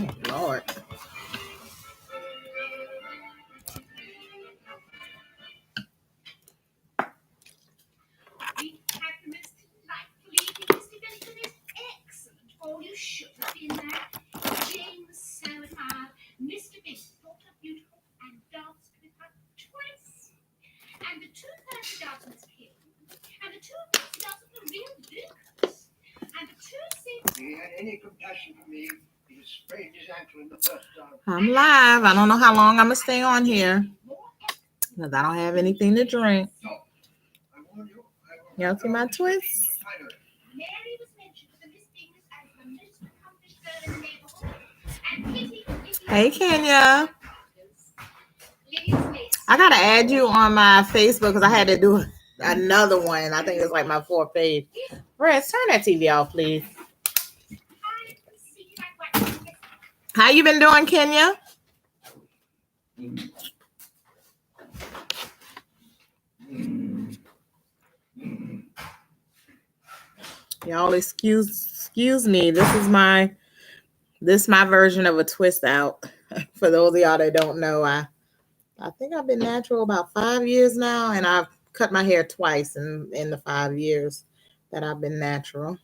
Oh, Lord. I'm live. I don't know how long I'm going to stay on here because I don't have anything to drink. Y'all see my twist? Hey, Kenya. I got to add you on my Facebook because I had to do another one. I think it's like my 4th page. Rez, turn that TV off, please. How you been doing, Kenya? Y'all excuse me. This is my version of a twist out. For those of y'all that don't know, I think I've been natural about 5 years now, and I've cut my hair twice in the 5 years that I've been natural.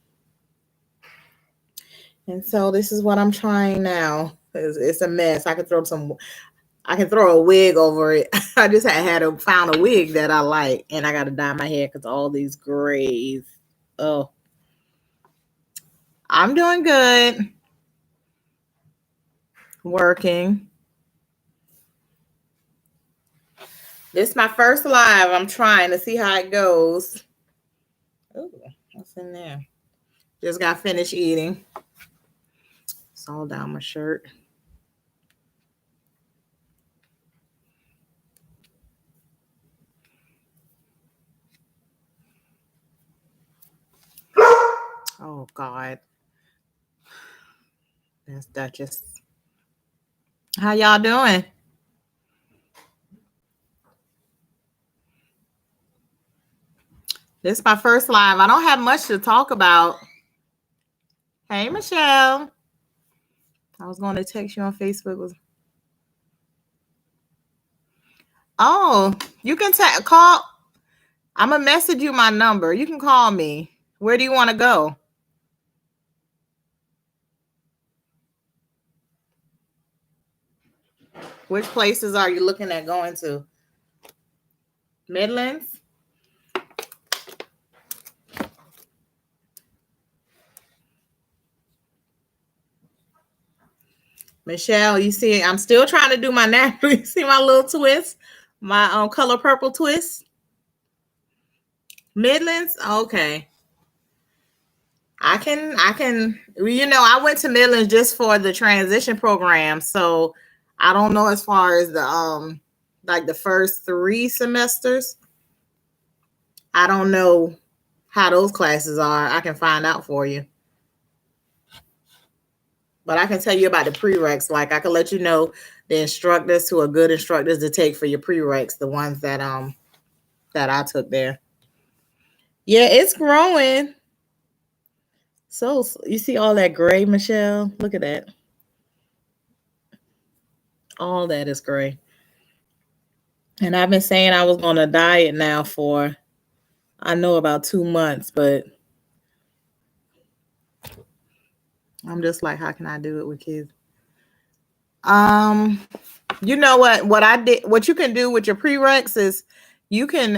And so this is what I'm trying now. It's a mess. I can throw a wig over it. I just found a wig that I like, and I got to dye my hair because all these grays. Oh, I'm doing good. Working. This is my first live. I'm trying to see how it goes. Oh, what's in there? Just got finished eating. It's all down my shirt. Oh, God. That's Duchess. How y'all doing? This is my first live. I don't have much to talk about. Hey, Michelle. I was going to text you on Facebook. Oh, you can call. I'm going to message you my number. You can call me. Where do you want to go? Which places are you looking at going to? Midlands? Michelle, you see, I'm still trying to do my natural. You see my little twist? My color purple twist? Midlands? Okay. I can, I went to Midlands just for the transition program. So I don't know as far as the, like the first 3 semesters. I don't know how those classes are. I can find out for you. But I can tell you about the prereqs. Like I can let you know the instructors who are good instructors to take for your prereqs, the ones that I took there. Yeah, it's growing. So you see all that gray, Michelle? Look at that. All that is gray. And I've been saying I was on a diet now for, I know, about 2 months, but I'm just like, how can I do it with kids? You know what I did, what you can do with your prereqs is you can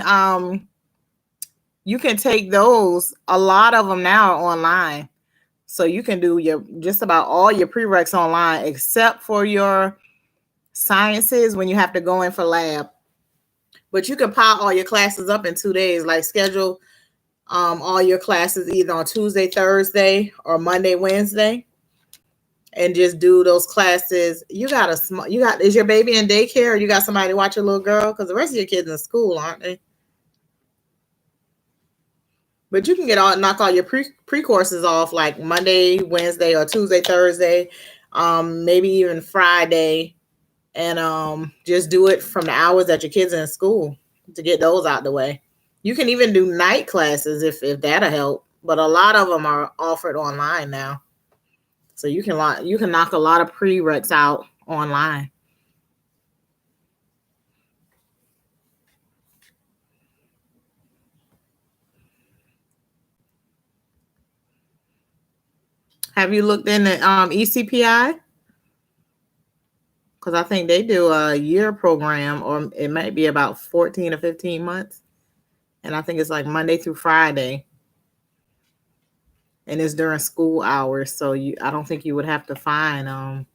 take those. A lot of them now are online. So you can do just about all your prereqs online, except for your sciences when you have to go in for lab. But you can pile all your classes up in 2 days, like schedule all your classes either on Tuesday, Thursday, or Monday, Wednesday, and just do those classes. Is your baby in daycare, or you got somebody to watch your little girl? Because the rest of your kids in school, aren't they? But you can knock all your pre-courses off like Monday, Wednesday, or Tuesday, Thursday, maybe even Friday, and just do it from the hours that your kids are in school to get those out the way. You can even do night classes if that'll help, but a lot of them are offered online now. So you can knock a lot of prereqs out online. Have you looked into ECPI? Because I think they do a year program, or it might be about 14 or 15 months. And I think it's like Monday through Friday. And it's during school hours. So I don't think you would have to find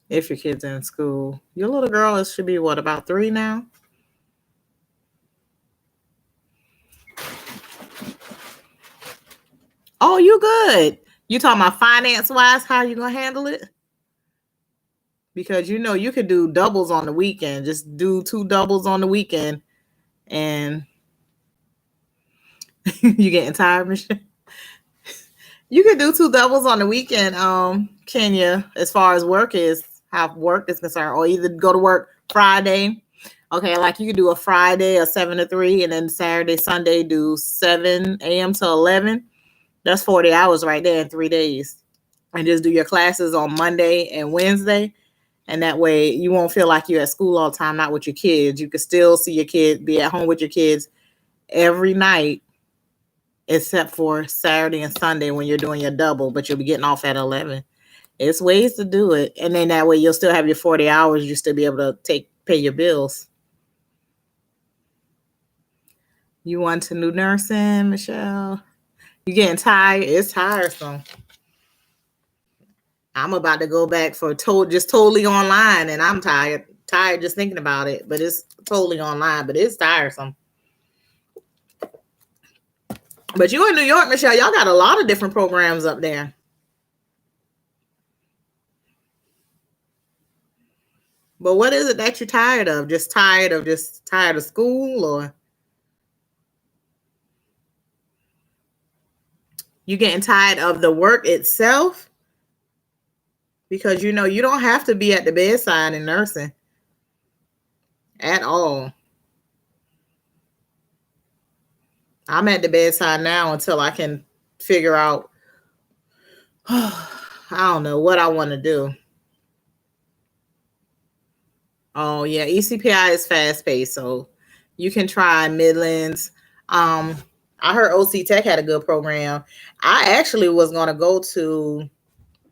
if your kid's in school. Your little girl should be what, about 3 now? Oh, you good. You talking about finance-wise, how you gonna handle it? Because you could do doubles on the weekend. Just do 2 doubles on the weekend, and you getting tired, Michelle? You could do 2 doubles on the weekend, Kenya, as far as how work is concerned, or either go to work Friday. Okay, like you could do a Friday, a 7 to 3, and then Saturday, Sunday, do 7 a.m. to 11. That's 40 hours right there in 3 days. And just do your classes on Monday and Wednesday. And that way you won't feel like you're at school all the time, not with your kids. You can still see your kids, be at home with your kids every night, except for Saturday and Sunday when you're doing your double, but you'll be getting off at 11. It's ways to do it. And then that way you'll still have your 40 hours. You'll still be able to pay your bills. You want to do nursing, Michelle? You getting tired? It's tiresome. I'm about to go back for just totally online, and I'm tired just thinking about it. But it's totally online, but it's tiresome. But you in New York, Michelle, y'all got a lot of different programs up there. But what is it that you're tired of? Just tired of school, or you getting tired of the work itself? Because you don't have to be at the bedside in nursing at all. I'm at the bedside now until I can figure out, I don't know what I want to do. Oh yeah, ECPI is fast paced, so you can try Midlands. I heard OC Tech had a good program. I actually was going to go to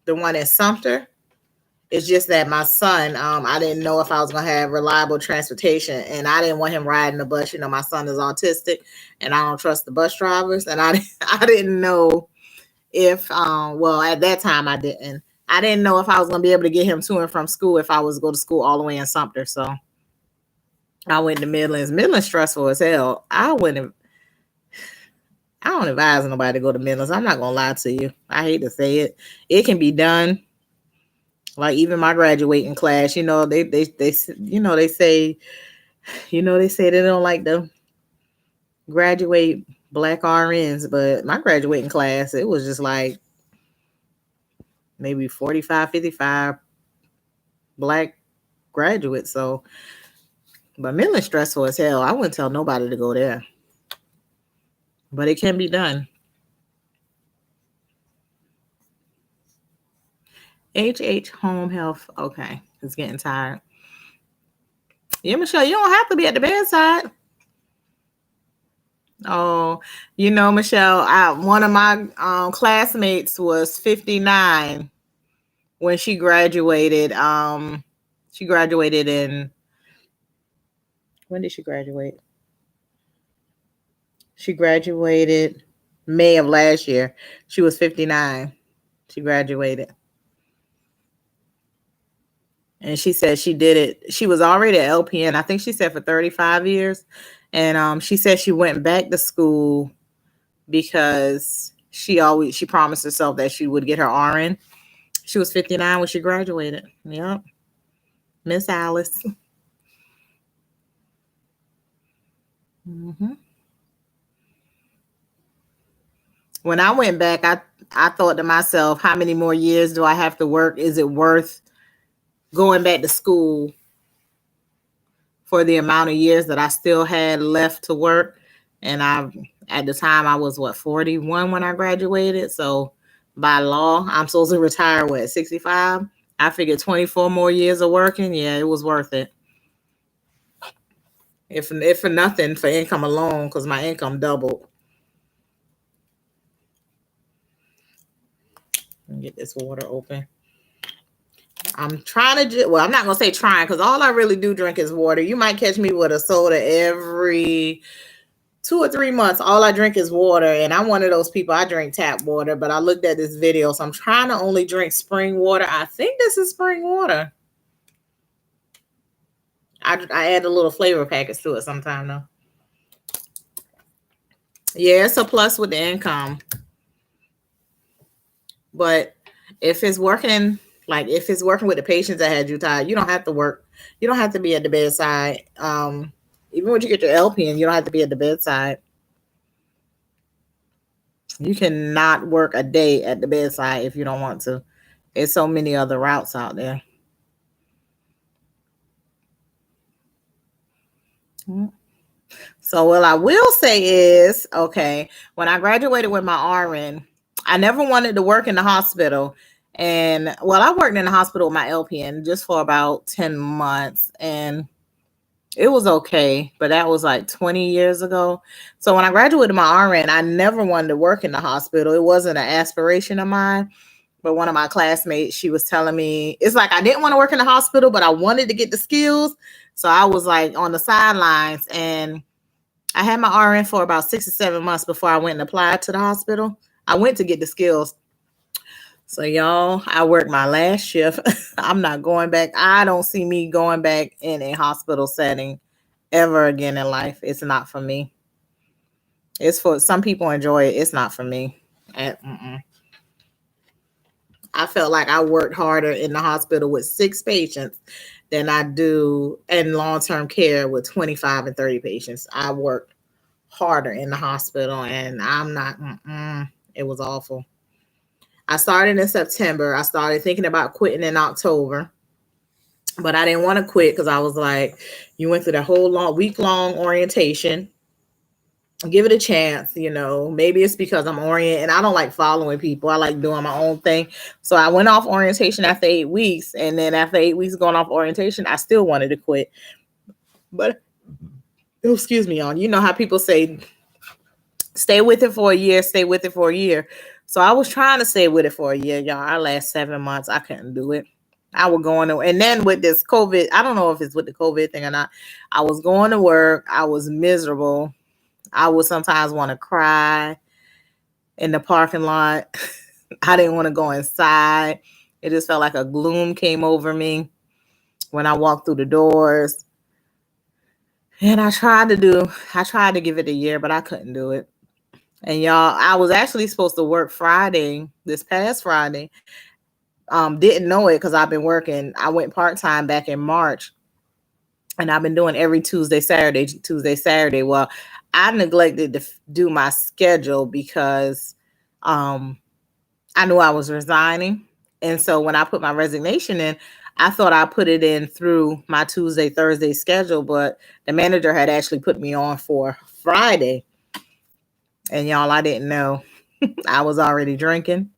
the one at Sumter. It's just that my son, I didn't know if I was going to have reliable transportation, and I didn't want him riding the bus. My son is autistic, and I don't trust the bus drivers. And I didn't know if, at that time I didn't know if I was going to be able to get him to and from school if I was to go to school all the way in Sumter. So I went to Midlands. Midlands stressful as hell. I don't advise nobody to go to Midlands. I'm not going to lie to you. I hate to say it. It can be done. Like even my graduating class, they say, they don't like to graduate Black RNs, but my graduating class, it was just like maybe 45, 55 Black graduates. So, but Midland stressful as hell. I wouldn't tell nobody to go there, but it can be done. HH Home Health. Okay, it's getting tired. Yeah, Michelle, you don't have to be at the bedside. Oh, Michelle, one of my classmates was 59 when she graduated. She graduated when did she graduate? She graduated May of last year. She was 59. She graduated. And she said she did it. She was already at LPN. I think she said for 35 years. And she said she went back to school because she promised herself that she would get her RN. She was 59 when she graduated. Yep. Miss Alice. Mm-hmm. When I went back, I thought to myself, how many more years do I have to work? Is it worth going back to school for the amount of years that I still had left to work? And at the time I was 41 when I graduated. So by law, I'm supposed to retire at 65. I figured 24 more years of working, yeah, it was worth it. If for nothing, for income alone, because my income doubled. Let me get this water open. I'm trying to, well, I'm not going to say trying, because all I really do drink is water. You might catch me with a soda every 2 or 3 months. All I drink is water, and I'm one of those people. I drink tap water, but I looked at this video, so I'm trying to only drink spring water. I think this is spring water. I add a little flavor package to it sometime, though. Yeah, it's a plus with the income. But if it's working, like if it's working with the patients that had you tired, you don't have to work. You don't have to be at the bedside. Even when you get your LPN, you don't have to be at the bedside. You cannot work a day at the bedside if you don't want to. There's so many other routes out there. So what I will say is, okay, when I graduated with my RN, I never wanted to work in the hospital. And well, I worked in the hospital with my LPN just for about 10 months, and it was okay, but that was like 20 years ago. So when I graduated my RN, I never wanted to work in the hospital. It wasn't an aspiration of mine. But one of my classmates, she was telling me, it's like I didn't want to work in the hospital, but I wanted to get the skills. So I was like on the sidelines, and I had my RN for about 6 or 7 months before I went and applied to the hospital. I went to get the skills. So y'all, I worked my last shift. I'm not going back. I don't see me going back in a hospital setting ever again in life. It's not for me. It's for some people enjoy it. It's not for me. I felt like I worked harder in the hospital with 6 patients than I do in long-term care with 25 and 30 patients. I worked harder in the hospital, and I'm not, it was awful. I started in September. I started thinking about quitting in October, but I didn't want to quit because I was like, you went through the whole week-long orientation. Give it a chance, you know. Maybe it's because I'm oriented and I don't like following people. I like doing my own thing. So I went off orientation after 8 weeks, and then after 8 weeks going off orientation, I still wanted to quit. But excuse me, y'all. You know how people say, stay with it for a year, stay with it for a year. So I was trying to stay with it for a year, y'all. I last 7 months. I couldn't do it. I was going to, and then with this COVID, I don't know if it's with the COVID thing or not. I was going to work. I was miserable. I would sometimes want to cry in the parking lot. I didn't want to go inside. It just felt like a gloom came over me when I walked through the doors. And I tried to give it a year, but I couldn't do it. And y'all, I was actually supposed to work Friday, this past Friday. Didn't know it because I've been working. I went part-time back in March. And I've been doing every Tuesday, Saturday. Well, I neglected to do my schedule because I knew I was resigning. And so when I put my resignation in, I thought I put it in through my Tuesday, Thursday schedule, but the manager had actually put me on for Friday. And y'all, I didn't know. I was already drinking.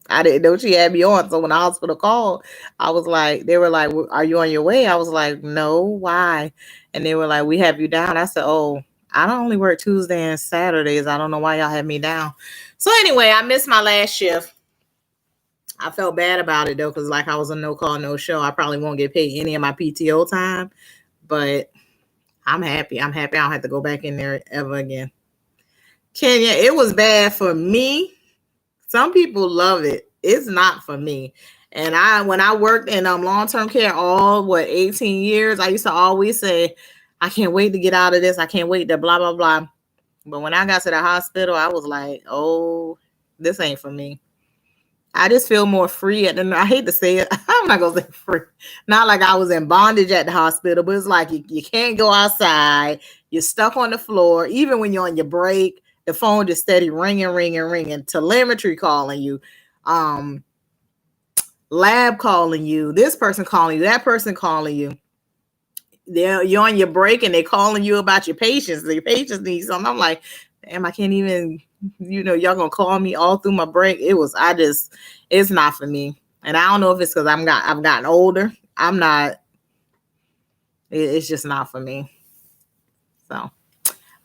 I didn't know she had me on. So when the hospital called, I was like, they were like, are you on your way? I was like, no, why? And they were like, we have you down. I said, oh, I don't only work Tuesday and Saturdays. I don't know why y'all had me down. So anyway, I missed my last shift. I felt bad about it though, because like I was a no call, no show. I probably won't get paid any of my PTO time, but I'm happy. I don't have to go back in there ever again. Kenya, it was bad for me. Some people love it. It's not for me. And when I worked in long-term care 18 years, I used to always say, I can't wait to get out of this. I can't wait to blah, blah, blah. But when I got to the hospital, I was like, oh, this ain't for me. I just feel more free. I hate to say it. I'm not going to say free. Not like I was in bondage at the hospital, but it's like you can't go outside. You're stuck on the floor. Even when you're on your break, the phone just steady ringing, telemetry calling you, lab calling you, this person calling you, that person calling you. You're on your break and they're calling you about your patients. Your patients need something. I'm like, damn, I can't even, y'all gonna call me all through my break. It's not for me. And I don't know if it's because I've gotten older. I'm not, it's just not for me. So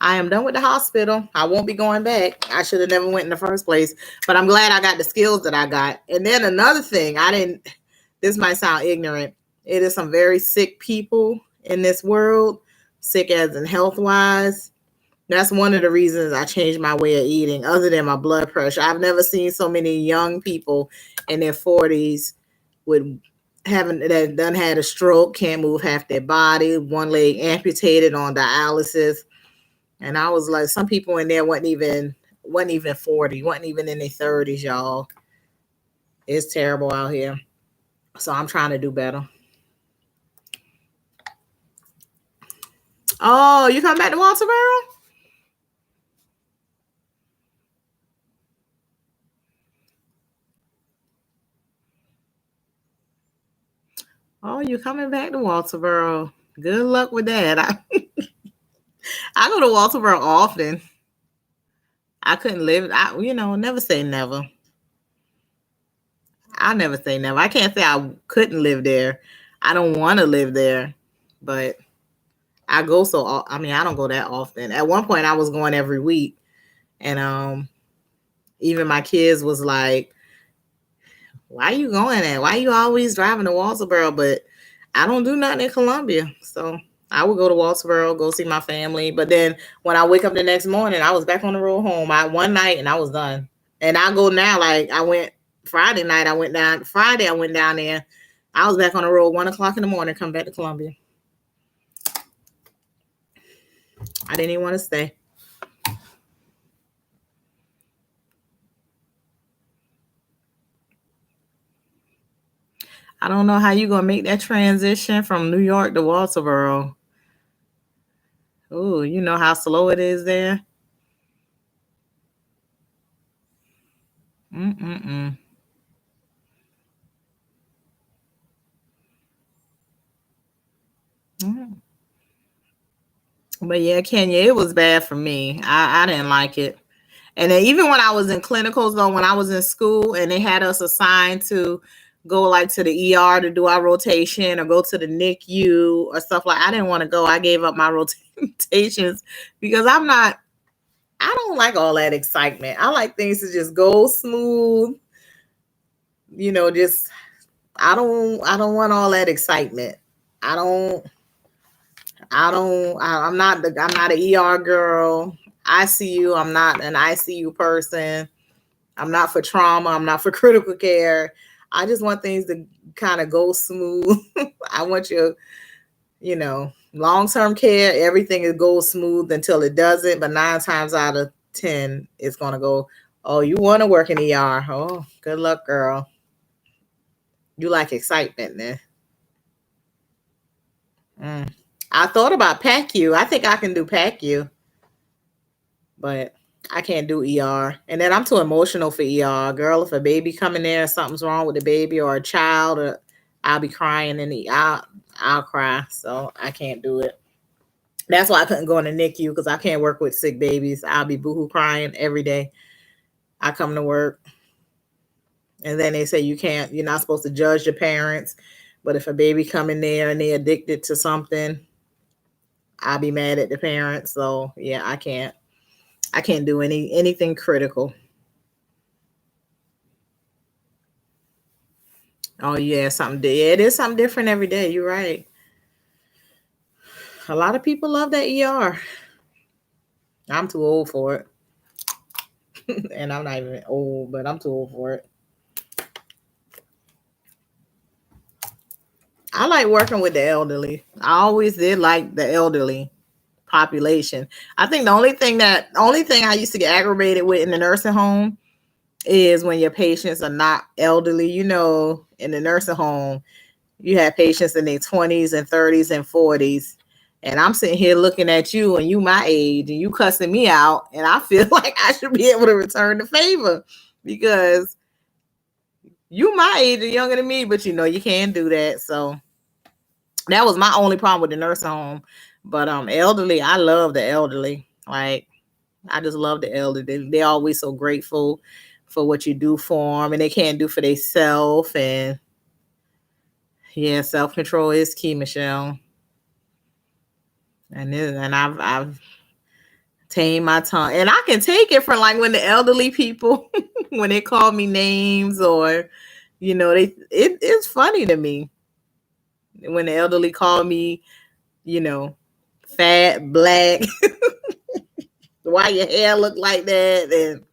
I am done with the hospital. I won't be going back. I should have never went in the first place, but I'm glad I got the skills that I got. And then another thing, this might sound ignorant. It is some very sick people in this world, sick as in health wise. That's one of the reasons I changed my way of eating, other than my blood pressure. I've never seen so many young people in their 40s that done had a stroke, can't move half their body, one leg amputated on dialysis. And I was like, some people in there wasn't even 40, wasn't even in their 30s, y'all. It's terrible out here. So I'm trying to do better. Oh, you come back to Walterboro? Oh, you coming back to Walterboro? Good luck with that. I go to Walterboro often. I couldn't live. Never say never. I never say never. I can't say I couldn't live there. I don't want to live there, but I go I don't go that often. At one point, I was going every week, and even my kids was like, "Why you going there? Why you always driving to Walterboro?" But I don't do nothing in Columbia, so I would go to Walterboro, go see my family. But then when I wake up the next morning, I was back on the road home. One night and I was done. And I go now, like I went Friday night, Friday I went down there. I was back on the road 1:00 in the morning, come back to Columbia. I didn't even want to stay. I don't know how you gonna make that transition from New York to Walterboro. Oh, you know how slow it is there. Mm-mm-mm. Mm. But yeah, Kenya, it was bad for me. I didn't like it. And then even when I was in clinicals, though, when I was in school and they had us assigned to go like to the ER to do our rotation or go to the NICU or stuff like, I didn't want to go. I gave up my rotations because I don't like all that excitement. I like things to just go smooth. I don't want all that excitement. I'm not an ER girl. ICU, I'm not an ICU person. I'm not for trauma. I'm not for critical care. I just want things to kind of go smooth. I want long-term care, everything goes smooth until it doesn't. But 9 times out of 10, it's going to go, oh, you want to work in ER. Oh, good luck, girl. You like excitement then. I thought about PACU. I think I can do PACU, but I can't do ER. And then I'm too emotional for ER. Girl, if a baby coming there, something's wrong with the baby or a child, or I'll be crying I'll cry. So I can't do it. That's why I couldn't go in the NICU, because I can't work with sick babies. I'll be boohoo crying every day. I come to work and then they say you're not supposed to judge your parents. But if a baby come in there and they're addicted to something, I'll be mad at the parents. So yeah, I can't do anything critical. Oh yeah, it is something different every day. You're right. A lot of people love that ER. I'm too old for it. And I'm not even old, but I'm too old for it. I like working with the elderly. I always did like the elderly population. I think the only thing I used to get aggravated with in the nursing home is when your patients are not elderly. In the nursing home, you have patients in their 20s and 30s and 40s. And I'm sitting here looking at you and you my age and you cussing me out. And I feel like I should be able to return the favor because you my age and younger than me, but you can't do that. So that was my only problem with the nursing home. But elderly, I love the elderly. Like, I just love the elderly. They're always so grateful for what you do for them, and they can't do for themselves. And yeah, self control is key, Michelle. And I've tamed my tongue, and I can take it from like when the elderly people when they call me names, or it's funny to me when the elderly call me, you know, fat, black, why your hair look like that, and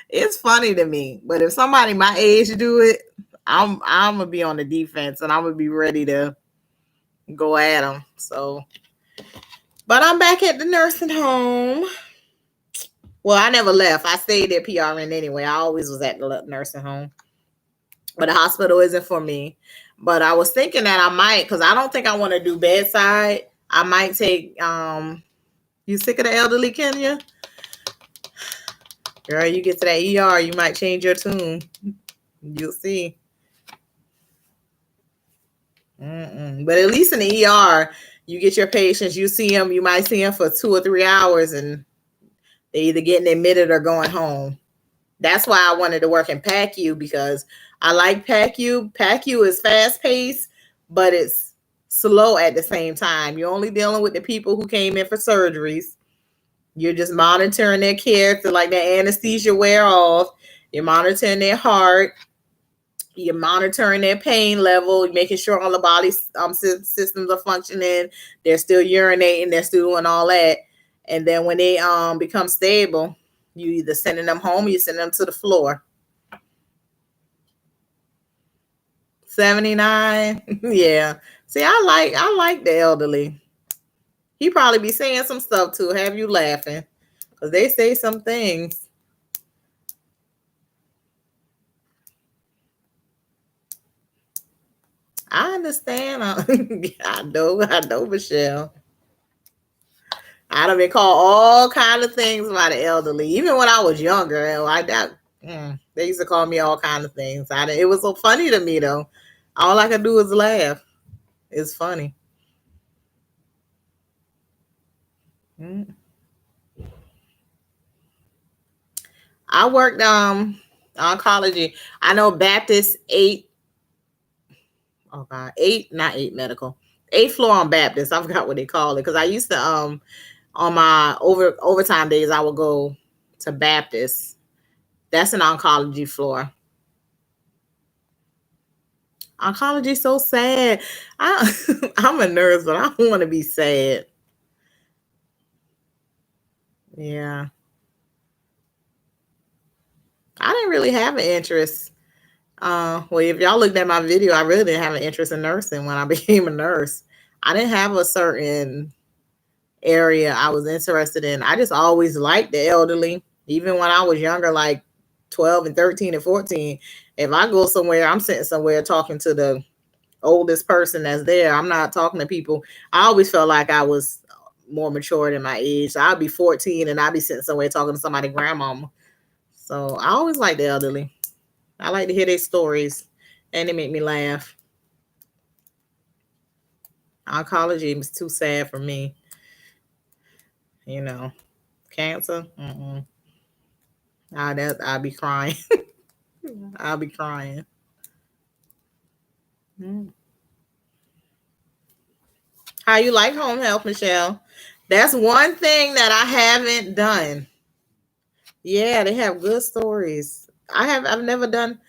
it's funny to me. But if somebody my age do it, I'm gonna be on the defense, and I'm gonna be ready to go at them. So, but I'm back at the nursing home. Well, I never left. I stayed at PRN anyway. I always was at the nursing home, but the hospital isn't for me. But I was thinking that I might, because I don't think I want to do bedside. I might take. You sick of the elderly, Kenya? Girl, you get to that ER, you might change your tune. You'll see. But at least in the ER, you get your patients, you see them, you might see them for 2 or 3 hours, and they either getting admitted or going home. That's why I wanted to work in PACU, because I like PACU. PACU is fast paced, but it's slow at the same time. You're only dealing with the people who came in for surgeries. You're just monitoring their care to like their anesthesia wear off. You're monitoring their heart. You're monitoring their pain level, making sure all the body systems are functioning. They're still urinating. They're still doing all that. And then when they become stable, you either sending them home or you send them to the floor. 79. Yeah. See, I like the elderly. He probably be saying some stuff to have you laughing, because they say some things. I understand. I know, Michelle. I done been called all kind of things by the elderly. Even when I was younger, they used to call me all kind of things. It was so funny to me though. All I could do was laugh. It's funny. Mm. I worked oncology. I know Baptist 8. Oh God, 8, not 8 medical. 8th floor on Baptist. I forgot what they call it, because I used to on my overtime days I would go to Baptist. That's an oncology floor. Oncology is so sad. I'm a nurse, but I don't want to be sad. Yeah. I didn't really have an interest. Well, if y'all looked at my video, I really didn't have an interest in nursing when I became a nurse. I didn't have a certain area I was interested in. I just always liked the elderly. Even when I was younger, like 12 and 13 and 14, if I go somewhere, I'm sitting somewhere talking to the oldest person that's there. I'm not talking to people. I always felt like I was more mature than my age. So I'll be 14 and I'll be sitting somewhere talking to somebody's grandmama. So I always like the elderly. I like to hear their stories, and they make me laugh. Oncology is too sad for me. Cancer. I'll be crying. I'll be crying. Mm. How you like home health, Michelle? That's one thing that I haven't done. Yeah, they have good stories. I've never done.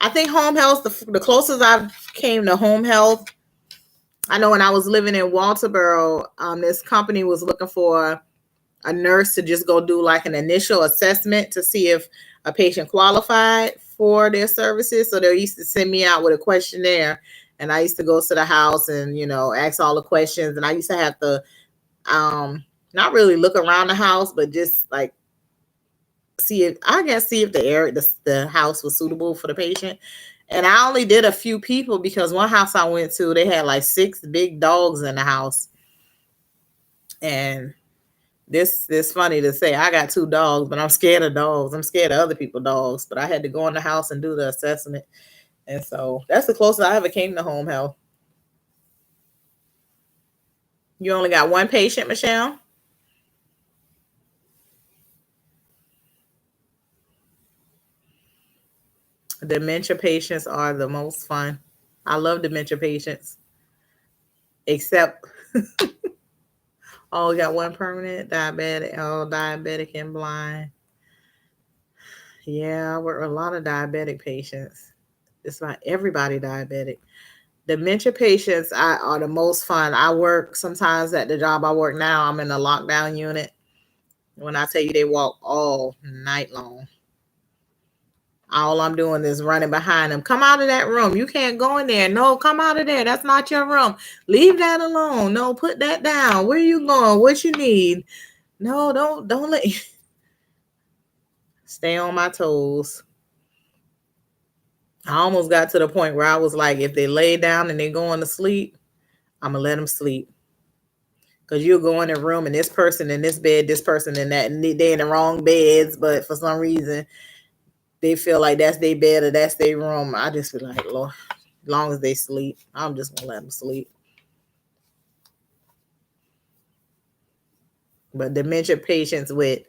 I think home health, the closest I've came to home health. I know when I was living in Walterboro, this company was looking for a nurse to just go do like an initial assessment to see if a patient qualified for their services. So they used to send me out with a questionnaire, and I used to go to the house and ask all the questions. And I used to have to not really look around the house, but just like see if the house was suitable for the patient. And I only did a few people, because one house I went to, they had like 6 big dogs in the house. And this funny to say, I got 2 dogs, but I'm scared of dogs. I'm scared of other people's dogs. But I had to go in the house and do the assessment. And so that's the closest I ever came to home health. You only got one patient, Michelle? Dementia patients are the most fun. I love dementia patients, except oh, we got one permanent diabetic. Oh, diabetic and blind. Yeah, I work with a lot of diabetic patients. It's not everybody diabetic. Dementia patients are the most fun. I work sometimes at the job I work now. I'm in a lockdown unit. When I tell you they walk all night long, all I'm doing is running behind them. Come out of that room. You can't go in there. No, come out of there. That's not your room. Leave that alone. No, put that down. Where you going? What you need? No, don't let stay on my toes. I almost got to the point where I was like, if they lay down and they going to sleep, I'm gonna let them sleep. Because you'll go in a room and this person in this bed, this person in that, and they're in the wrong beds, but for some reason they feel like that's their bed or that's their room. I just feel like, Lord, as long as they sleep, I'm just gonna let them sleep. But dementia patients with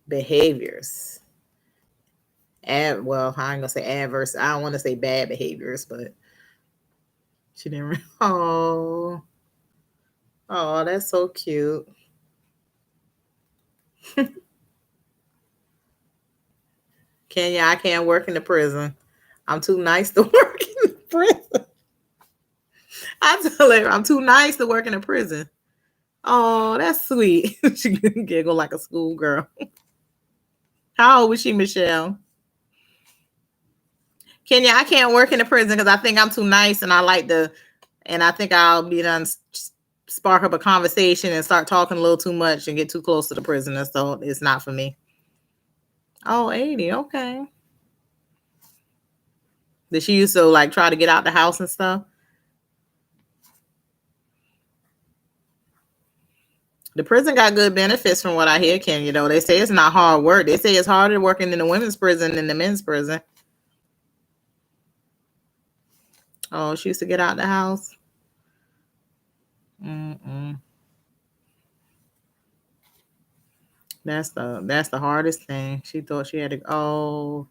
behaviors, well, I ain't gonna say adverse. I don't want to say bad behaviors, but she didn't. Oh, oh, that's so cute. Kenya, I can't work in the prison. I'm too nice to work in the prison. I tell her I'm too nice to work in a prison. Oh, that's sweet. She giggle like a schoolgirl. How old was she, Michelle? Kenya, I can't work in the prison because I think I'm too nice and I think I'll be done spark up a conversation and start talking a little too much and get too close to the prisoner. So it's not for me. Oh, 80. Okay. Did she used to like try to get out the house and stuff? The prison got good benefits from what I hear, Kenya, though. They say it's not hard work. They say it's harder working in the women's prison than the men's prison. Oh, she used to get out the house. Mm-mm. That's the hardest thing. She thought she had to. Oh,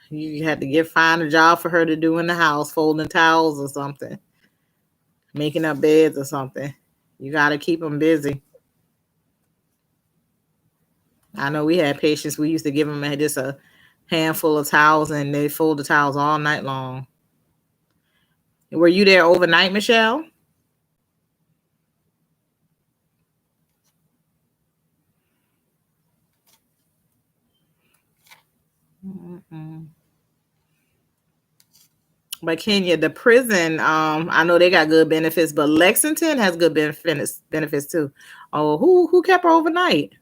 you had to find a job for her to do in the house, folding towels or something, making up beds or something. You got to keep them busy. I know we had patients. We used to give them just a handful of towels, and they fold the towels all night long. Were you there overnight, Michelle? Mm-mm. But Kenya, the prison, I know they got good benefits, but Lexington has good benefits too. Oh, who kept her overnight?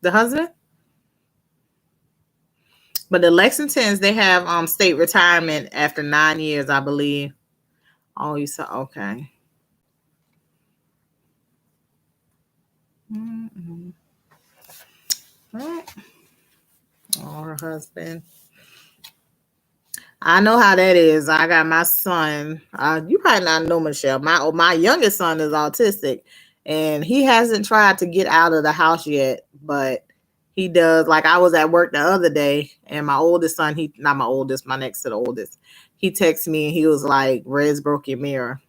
The husband? But the Lexingtons, they have state retirement after 9 years, I believe. Oh, you saw okay. Mm-hmm. Oh, her husband. I know how that is. I got my son. You probably not know Michelle. My youngest son is autistic, and he hasn't tried to get out of the house yet. But he does. Like I was at work the other day, and my oldest son, he not my oldest, my next to the oldest, he texted me and he was like, "Rez broke your mirror,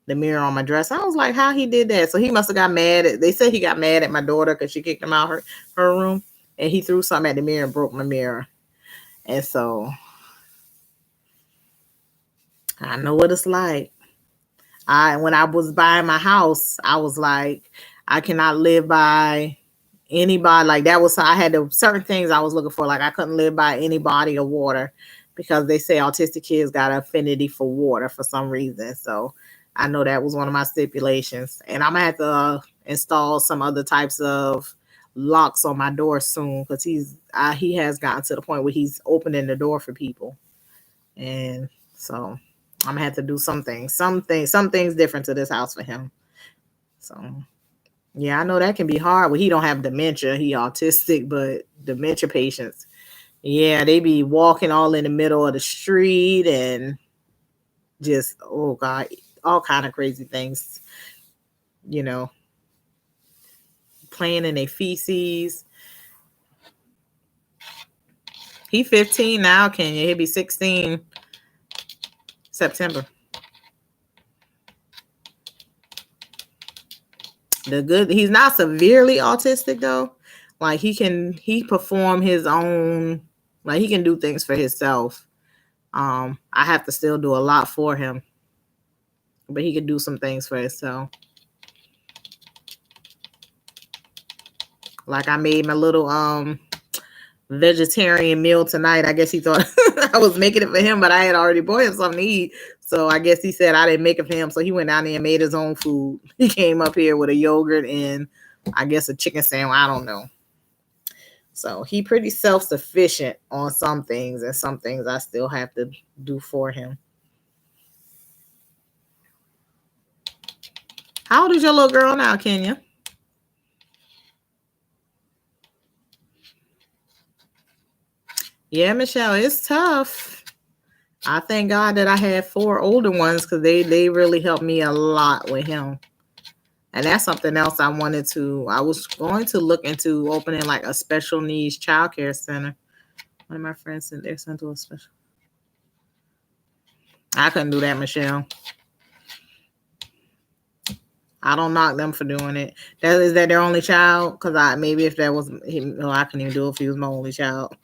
the mirror on my dress." I was like, "How he did that?" So he must have got mad. They said he got mad at my daughter because she kicked him out her room, and he threw something at the mirror and broke my mirror. And so I know what it's like. When I was buying my house, I was like, I cannot live by anybody. Like that was I had certain things I was looking for. Like I couldn't live by any body of water because they say autistic kids got an affinity for water for some reason. So I know that was one of my stipulations, and I'm gonna have to install some other types of locks on my door soon because he has gotten to the point where he's opening the door for people, and so I'm gonna have to do some things different to this house for him. So yeah, I know that can be hard. Well, he don't have dementia, he autistic, but dementia patients, yeah, they be walking all in the middle of the street and just oh god, all kind of crazy things, you know, playing in their feces. He 15 now, Kenya. He'll be 16 September. He's not severely autistic though. Like he perform his own, like he can do things for himself. I have to still do a lot for him, but he can do some things for himself. Like I made my little vegetarian meal tonight. I guess he thought I was making it for him, but I had already bought him something to eat. So I guess he said I didn't make it for him. So he went down there and made his own food. He came up here with a yogurt and I guess a chicken sandwich. I don't know. So he pretty self-sufficient on some things, and some things I still have to do for him. How old is your little girl now, Kenya? Yeah, Michelle, it's tough. I thank God that I had 4 older ones because they really helped me a lot with him. And that's something else I was going to look into opening like a special needs childcare center. One of my friends sent their son to a special. I couldn't do that, Michelle. I don't knock them for doing it. Is that their only child? Because maybe if that was him, no, I couldn't even do it if he was my only child.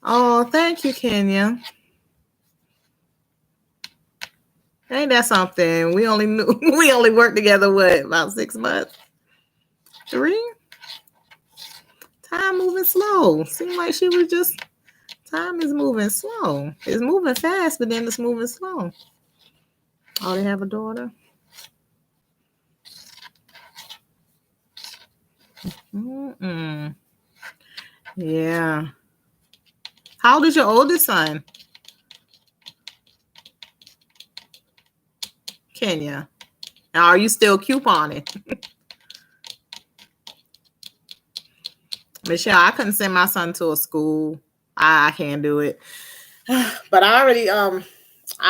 Oh, thank you, Kenya. Ain't that something? We only worked together about 6 months? 3? Time moving slow. Seemed like she was just time is moving slow. It's moving fast, but then it's moving slow. Oh, they have a daughter? Mm-mm. Yeah. How old is your oldest son? Kenya. Now, are you still couponing? Michelle, I couldn't send my son to a school. I can't do it. But I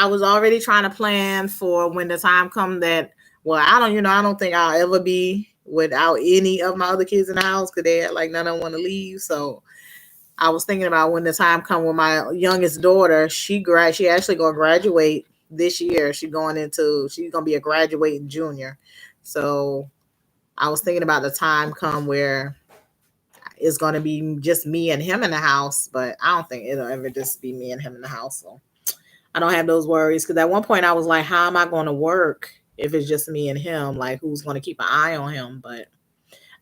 was already trying to plan for when the time comes that, well, I don't think I'll ever be without any of my other kids in the house because they like none of them want to leave. So I was thinking about when the time comes with my youngest daughter, she actually gonna graduate this year. She's gonna be a graduating junior. So I was thinking about the time come where it's gonna be just me and him in the house, but I don't think it'll ever just be me and him in the house. So I don't have those worries because at one point I was like, how am I going to work if it's just me and him? Like, who's going to keep an eye on him? But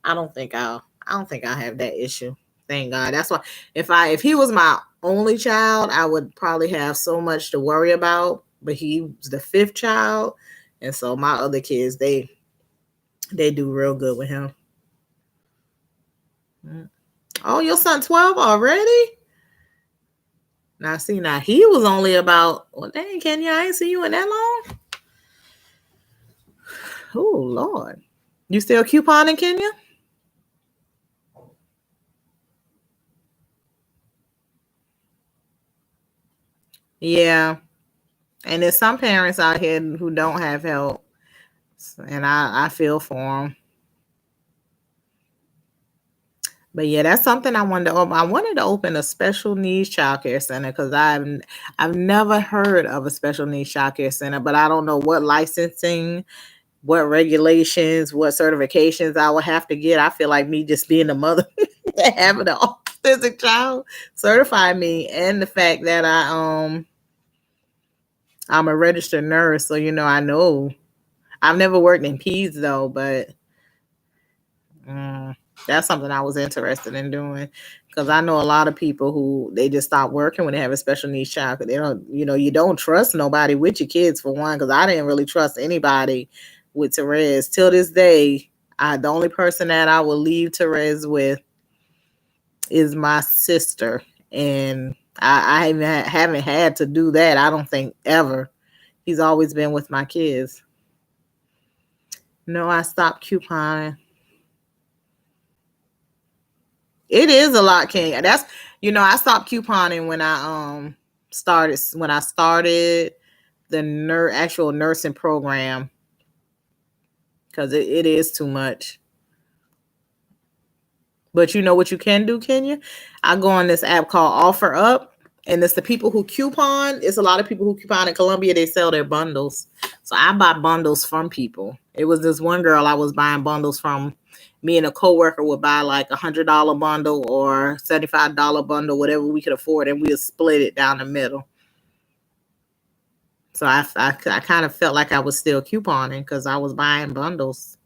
I don't think I'll have that issue. Thank God. That's why if he was my only child, I would probably have so much to worry about. But he was the 5th child, and so my other kids they do real good with him. Oh, your son 12 already? Now he was only about, well, dang, Kenya, I ain't seen you in that long. Oh, Lord. You still couponing, Kenya? Yeah. And there's some parents out here who don't have help. And I feel for them. But yeah, that's something I wanted to open. I wanted to open a special needs childcare center because I've never heard of a special needs childcare center, but I don't know what licensing, what regulations, what certifications I would have to get. I feel like me just being a mother having an autistic child certify me, and the fact that I'm a registered nurse, so I know. I've never worked in peds though, but that's something I was interested in doing because I know a lot of people who they just stop working when they have a special needs child because they don't, you don't trust nobody with your kids for one. Because I didn't really trust anybody with Therese till this day. The only person that I will leave Therese with is my sister, and I haven't had to do that. I don't think ever. He's always been with my kids. No, I stopped couponing. It is a lot, King. That's I stopped couponing when I started the actual nursing program because it is too much. But you know what you can do, Kenya? I go on this app called Offer Up, and it's the people who coupon. It's a lot of people who coupon in Colombia. They sell their bundles. So I buy bundles from people. It was this one girl I was buying bundles from. Me and a coworker would buy like $100 bundle or $75 bundle, whatever we could afford, and we would split it down the middle. So I kind of felt like I was still couponing because I was buying bundles.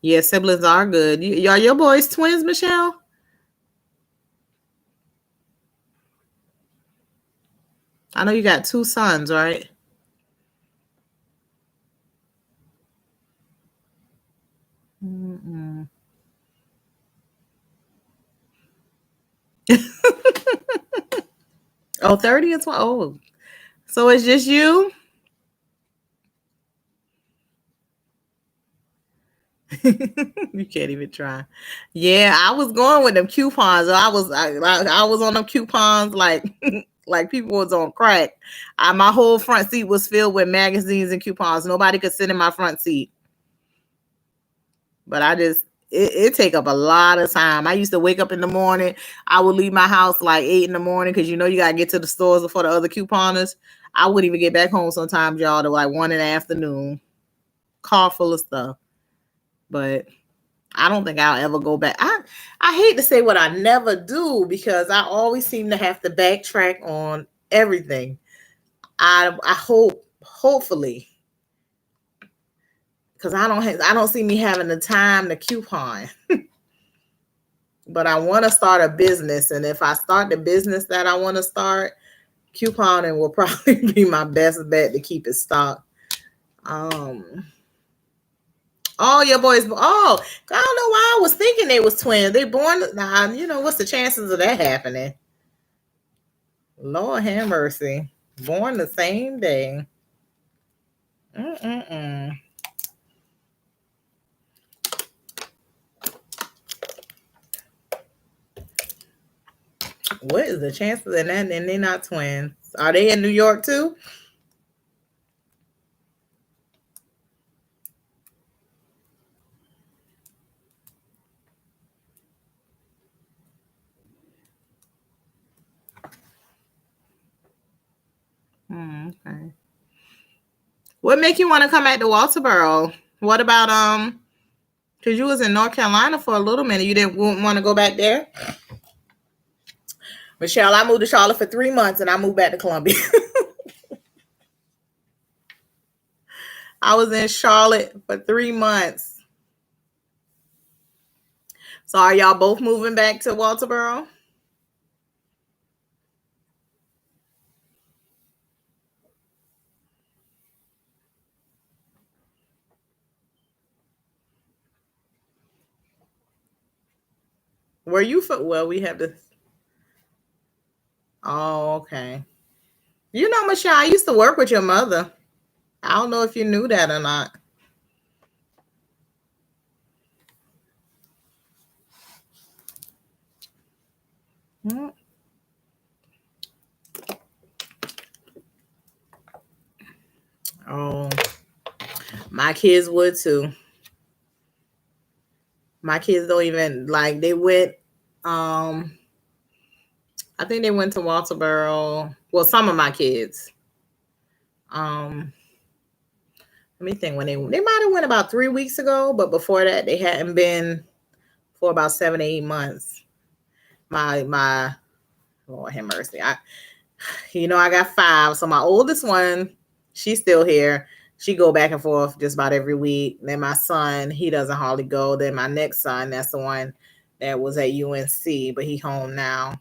Yeah, siblings are good. Are your boys twins, Michelle? I know you got 2 sons, right? Mm-mm. Oh, 30 as well. Oh, so it's just you? You can't even try. Yeah, I was going with them coupons. I was on them coupons like like people was on crack. My whole front seat was filled with magazines and coupons. Nobody could sit in my front seat. But it take up a lot of time. I used to wake up in the morning. I would leave my house like 8 in the morning because you know you gotta get to the stores before the other couponers. I wouldn't even get back home sometimes, y'all, to like 1 in the afternoon. Car full of stuff. But I don't think I'll ever go back. I hate to say what I never do because I always seem to have to backtrack on everything. I hopefully, because I don't see me having the time to coupon. But I want to start a business, and if I start the business that I want to start, couponing will probably be my best bet to keep it stocked. Oh, your boys. Oh, I don't know why I was thinking they was twins. They born now. You know what's the chances of that happening? Lord have mercy. Born the same day. Mm-mm-mm. What is the chances of that? And they're not twins. Are they in New York too? Okay. What make you want to come back to Walterboro? What about because you was in North Carolina for a little minute. You didn't want to go back there? Michelle, I moved to Charlotte for 3 months and I moved back to Columbia. I was in Charlotte for 3 months. So are y'all both moving back to Walterboro? Where you from? Well, we have to. Oh, okay. You know, Michelle, I used to work with your mother. I don't know if you knew that or not. Hmm. Oh, my kids would too. My kids don't even like they went I think they went to Walterboro. Well, some of my kids. Um Let me think when they might have went about 3 weeks ago, but before that they hadn't been for about 7 to 8 months. My Lord have mercy. I got 5. So my oldest one, she's still here. She go back and forth just about every week. Then my son, he doesn't hardly go. Then my next son, that's the one that was at UNC, but he home now.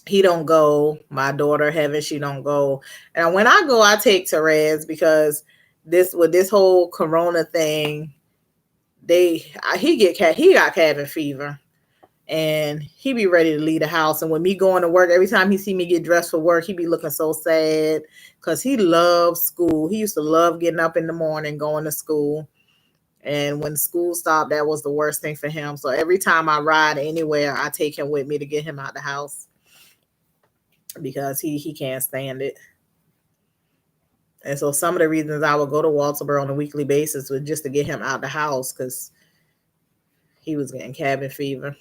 He don't go. My daughter, Heaven, she don't go. And when I go, I take Therese because this whole Corona thing, he got cabin fever. And he be ready to leave the house. And when me going to work, every time he see me get dressed for work, he be looking so sad because he loves school. He used to love getting up in the morning, going to school. And when school stopped, that was the worst thing for him. So every time I ride anywhere, I take him with me to get him out the house because he can't stand it. And so some of the reasons I would go to Walterboro on a weekly basis was just to get him out the house because He was getting cabin fever.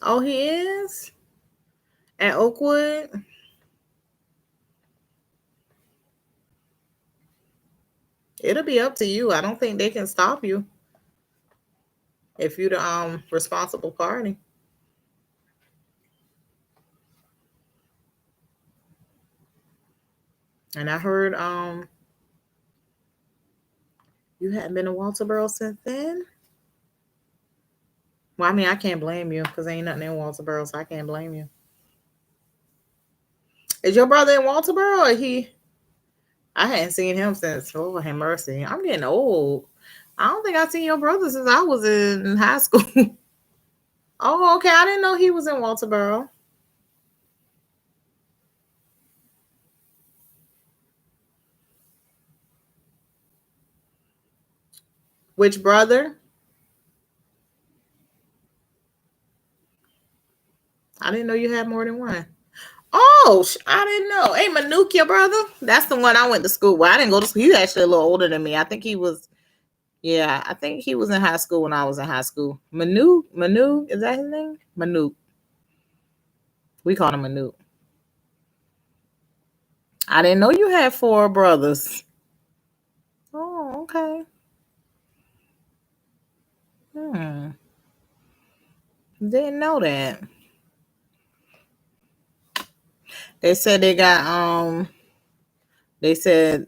Oh, he is? At Oakwood? It'll be up to you. I don't think they can stop you if you're the responsible party. And I heard you hadn't been to Walterboro since then. Well, I mean, I can't blame you because ain't nothing in Walterboro, so I can't blame you. Is your brother in Walterboro or he? I hadn't seen him since, oh, have mercy. I'm getting old. I don't think I've seen your brother since I was in high school. Oh, okay. I didn't know he was in Walterboro. Which brother? I didn't know you had more than one. Oh, I didn't know. Hey, Manuk, your brother? That's the one I went to school with. I didn't go to school. He's actually a little older than me. I think he was, yeah, I think he was in high school when I was in high school. Manuk, is that his name? Manuk. We call him Manuk. I didn't know you had four brothers. Oh, okay. Hmm. Didn't know that. They said they said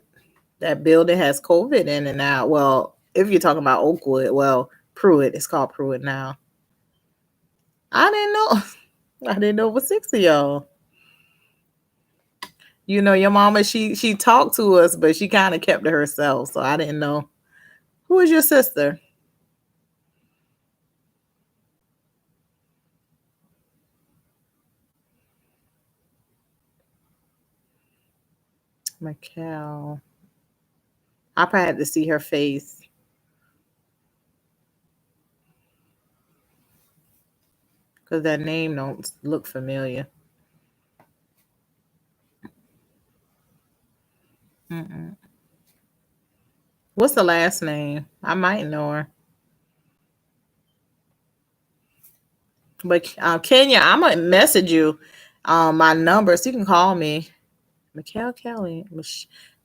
that building has COVID in it now. Well, if you're talking about Oakwood, well, Pruitt, it's called Pruitt now. I didn't know. I didn't know it was six of y'all. You know, your mama, she talked to us, but she kind of kept to herself, so I didn't know. Who is your sister? Mikkel. I probably had to see her face because that name don't look familiar. Mm-mm. What's the last name? I might know her. But Kenya, I'm gonna message you my number so you can call me. Mikkel Kelly.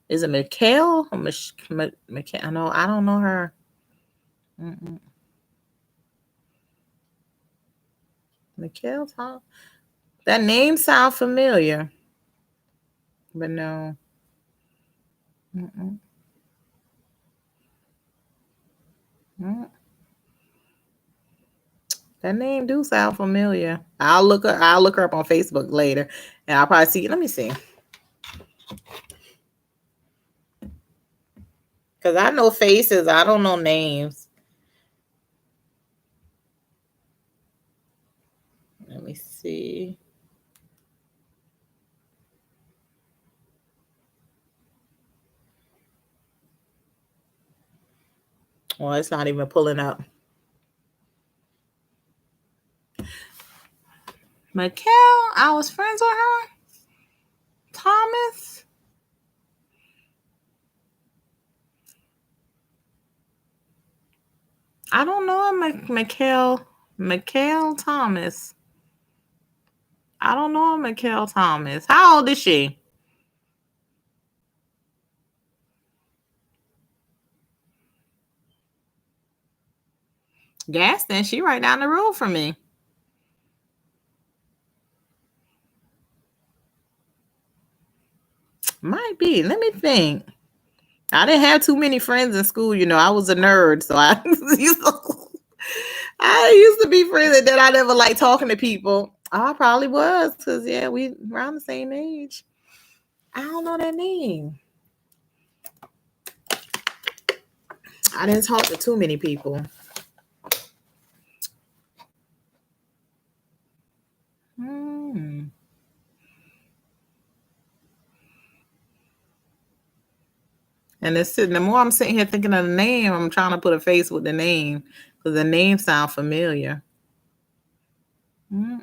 Is it Mikkel? Mikkel? I don't know her. Mm-mm. Mikkel Tom. That name sounds familiar, but no. Mm-mm. Mm. That name do sound familiar. I'll look her up on Facebook later, and I'll probably see. Let me see, because I know faces. I don't know names. Let me see. Well, it's not even pulling up. Mikkel, I was friends with her. Thomas. I don't know Mikkel Thomas. I don't know Mikkel Thomas. How old is she? Gaston. She right down the road from me. Might be. Let me think. I didn't have too many friends in school. You know, I was a nerd, so I used to be friends that I never like talking to people. I probably was because yeah, we around the same age. I don't know that name. I didn't talk to too many people. Hmm. And it's sitting. The more I'm sitting here thinking of the name, I'm trying to put a face with the name because the name sounds familiar. Mm.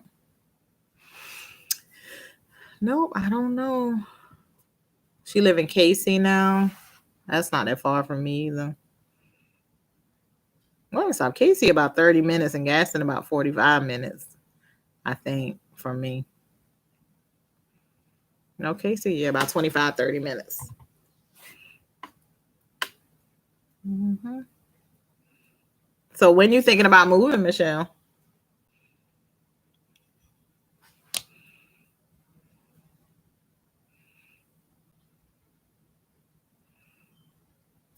Nope, I don't know. She live in Casey now. That's not that far from me either. Well, South Casey about 30 minutes and Gaston about 45 minutes, I think, from me. No, Casey, yeah, about 25, 30 minutes. Mm-hmm. So when you thinking about moving, Michelle?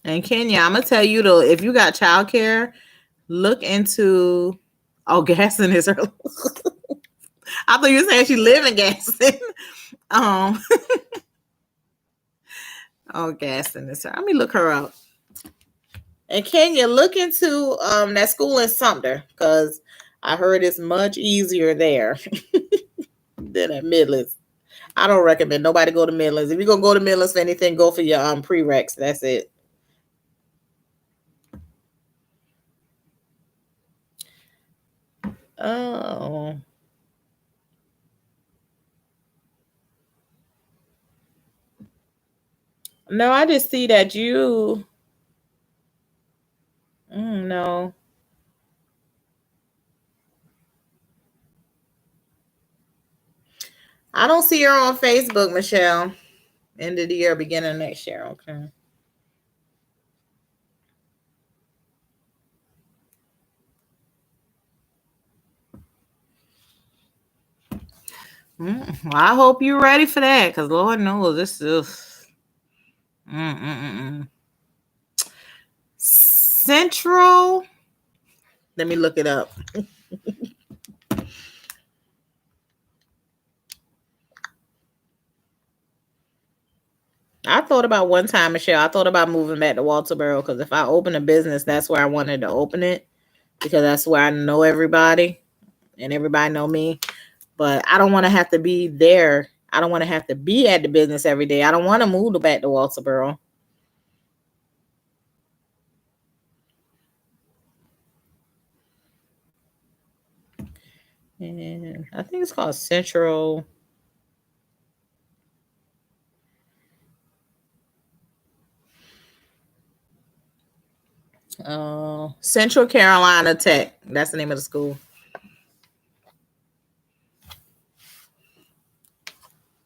And Kenya, I'm gonna tell you though, if you got childcare, look into. Oh, Gaston is her. I thought you were saying she live in Gaston. um. Oh, Gaston is her. Let me look her up. And Kenya, look into that school in Sumter because I heard it's much easier there than at Midlands. I don't recommend nobody go to Midlands. If you're gonna go to Midlands for anything, go for your prereqs. That's it. Oh. No, I just see that you no. I don't see her on Facebook, Michelle. End of the year, beginning of next year. Okay. Well, I hope you're ready for that because Lord knows this is Central. Let me look it up. I thought about one time, Michelle. I thought about moving back to Walterboro because if I open a business, that's where I wanted to open it because that's where I know everybody and everybody know me. But I don't want to have to be there. I don't want to have to be at the business every day. I don't want to move back to Walterboro. And I think it's called Central. Central Carolina Tech. That's the name of the school.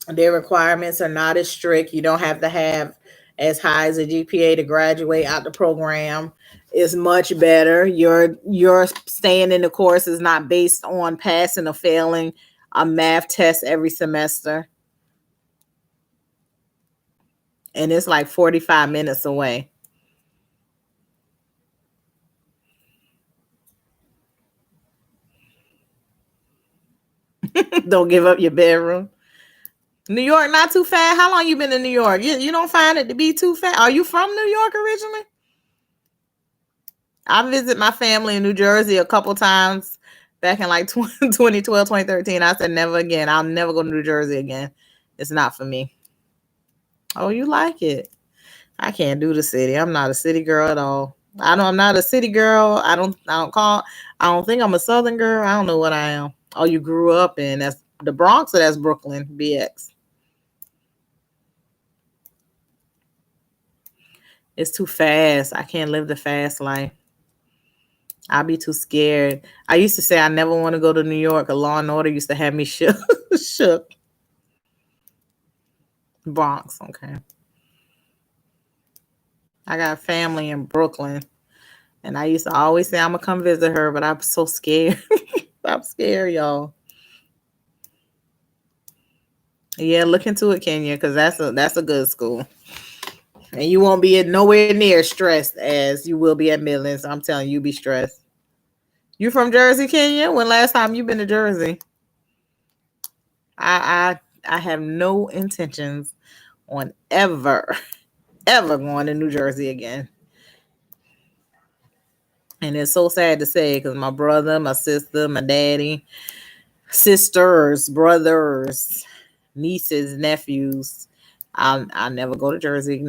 Their requirements are not as strict. You don't have to have as high as a GPA to graduate out the program. It's much better. Your staying in the course is not based on passing or failing a math test every semester. And it's like 45 minutes away. Don't give up your bedroom. New York, not too fast. How long you been in New York? You don't find it to be too fast? Are you from New York originally? I visit my family in New Jersey a couple times back in like 2012, 2013. I said, never again. I'll never go to New Jersey again. It's not for me. Oh, you like it? I can't do the city. I'm not a city girl at all. I'm not a city girl. I don't think I'm a southern girl. I don't know what I am. Oh, you grew up in that's the Bronx or that's Brooklyn, BX. It's too fast. I can't live the fast life. I'll be too scared. I used to say I never want to go to New York. A Law and Order used to have me shook. shook. Bronx, okay. I got family in Brooklyn, and I used to always say I'm gonna come visit her, but I'm so scared. I'm scared, y'all. Yeah, look into it, Kenya, because that's a good school, and you won't be nowhere near stressed as you will be at Midlands. I'm telling you, be stressed. You from Jersey, Kenya? When last time you been to Jersey? I have no intentions on ever going to New Jersey again. And it's so sad to say because my brother, my sister, my daddy, sisters, brothers, nieces, nephews. I'll never go to Jersey.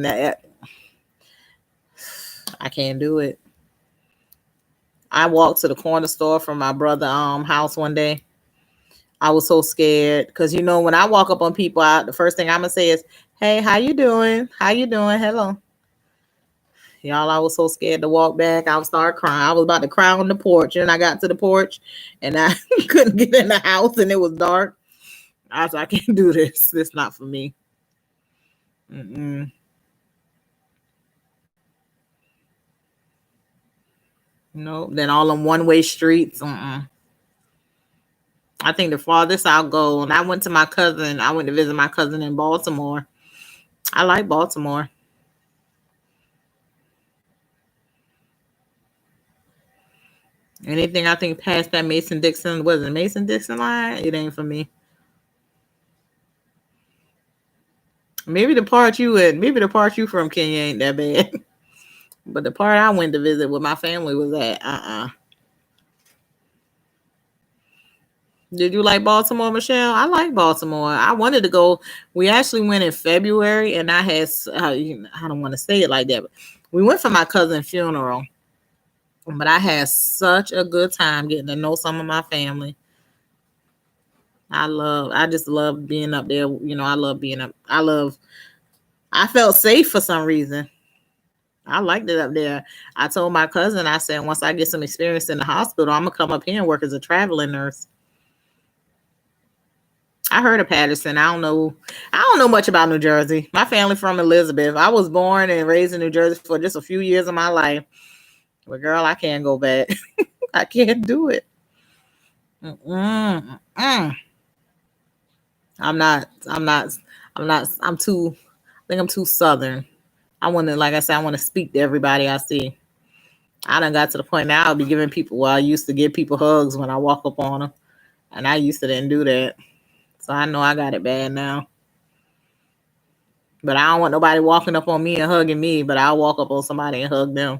I can't do it. I walked to the corner store from my brother house one day. I was so scared because when I walk up on people, the first thing I'm gonna say is, "Hey, how you doing? How you doing? Hello." Y'all, I was so scared to walk back. I would start crying. I was about to cry on the porch, and I got to the porch, and I couldn't get in the house, and it was dark. I was like, I can't do this. This is not for me. Mm-mm. No, then all them one-way streets. I think the farthest I'll go, and I went to my cousin. I went to visit my cousin in Baltimore. I like Baltimore. Anything I think past that Mason Dixon, was it Mason Dixon line? It ain't for me. Maybe the part you in, maybe the part you from Kenya ain't that bad. But the part I went to visit with my family was at Did you like Baltimore, Michelle? I like Baltimore. I wanted to go. We actually went in February, and I had, I don't want to say it like that, but we went for my cousin's funeral. But I had such a good time getting to know some of my family. I just love being up there. I love being up. I felt safe for some reason. I liked it up there. I told my cousin, I said, once I get some experience in the hospital, I'm going to come up here and work as a traveling nurse. I heard of Patterson. I don't know much about New Jersey. My family from Elizabeth. I was born and raised in New Jersey for just a few years of my life. But girl, I can't go back. I can't do it. Mm-mm, mm-mm. I'm too, I think I'm too Southern. Like I said, I want to speak to everybody I see. I done got to the point now I'll be giving people, well, I used to give people hugs when I walk up on them. And I used to didn't do that. So I know I got it bad now. But I don't want nobody walking up on me and hugging me, but I'll walk up on somebody and hug them.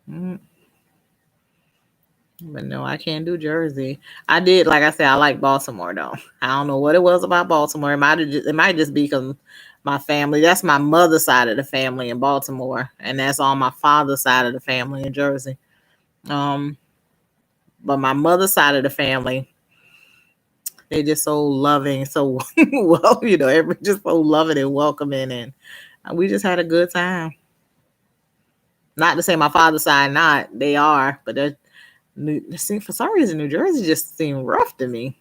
Mm. But no, I can't do Jersey. I did, like I said, I like Baltimore though. I don't know what it was about Baltimore. It might just be because my family. That's my mother's side of the family in Baltimore, and that's on my father's side of the family in Jersey. Um, but my mother's side of the family, they just so loving, so well, every just so loving and welcoming, and we just had a good time. Not to say my father's side not, they are, but they're. For some reason, New Jersey just seemed rough to me.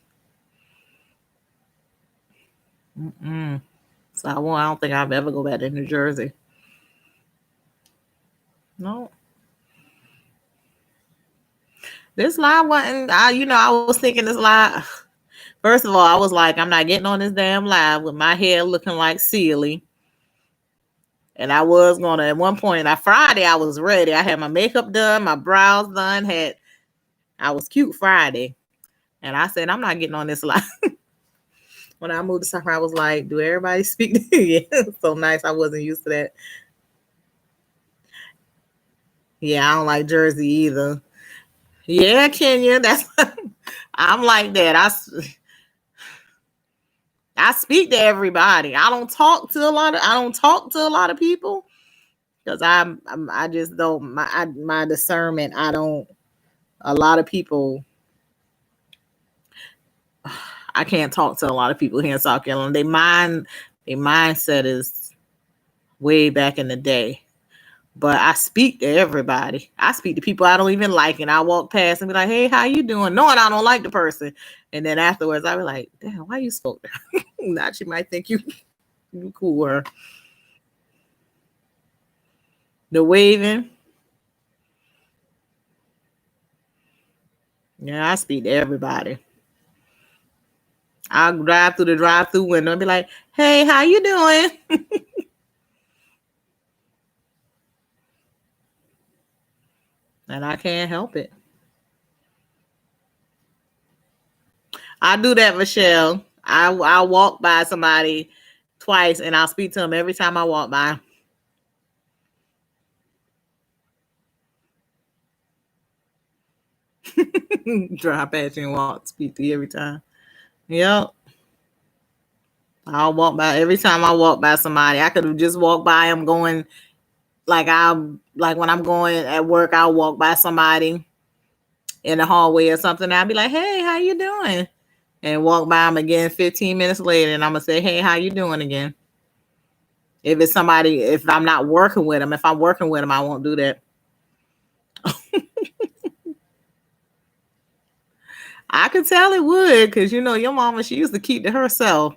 So I don't think I'll ever go back to New Jersey. No. This live wasn't. I was thinking this live. First of all, I was like, I'm not getting on this damn live with my hair looking like Sealy. And I was gonna at one point. Friday, I was ready. I had my makeup done, my brows done. I was cute Friday, and I said, I'm not getting on this live. When I moved to South, I was like, do everybody speak? Yeah, so nice. I wasn't used to that. Yeah, I don't like Jersey either. Yeah, Kenya. I'm like that. I speak to everybody. I don't talk to a lot of people because I just don't my discernment. A lot of people. I can't talk to a lot of people here in South Carolina. Their mindset is way back in the day. But I speak to everybody. I speak to people I don't even like, and I walk past and be like, "Hey, how you doing?" Knowing I don't like the person, and then afterwards I be like, "Damn, why you spoke to her?" Now she might think you cool. The waving. Yeah, I speak to everybody. I'll drive through the drive-through window and be like, "Hey, how you doing?" And I can't help it. I do that, Michelle. I'll walk by somebody twice and I'll speak to them every time I walk by. Drive past you and walk, speak to you every time. Yep. I'll walk by every time I walk by somebody. I could have just walked by them going like when I'm going at work, I'll walk by somebody in the hallway or something. I'll be like, "Hey, how you doing?" And walk by them again 15 minutes later, and I'm gonna say, "Hey, how you doing?" again. If it's somebody, if I'm not working with them, if I'm working with them, I won't do that. I could tell it would, because you know your mama, she used to keep to herself.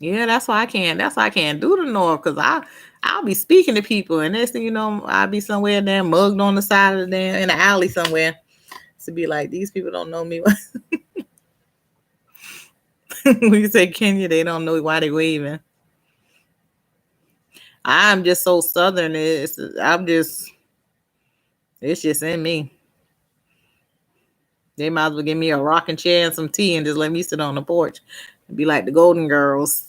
Yeah, that's why I can't. That's why I can't do the north, because I'll be speaking to people, and next thing you know, I'll be somewhere there mugged on the side of the damn in the alley somewhere. To be like, these people don't know me. When you say Kenya, they don't know why they waving. I'm just so southern. It's just in me. They might as well give me a rocking chair and some tea and just let me sit on the porch and be like the Golden Girls.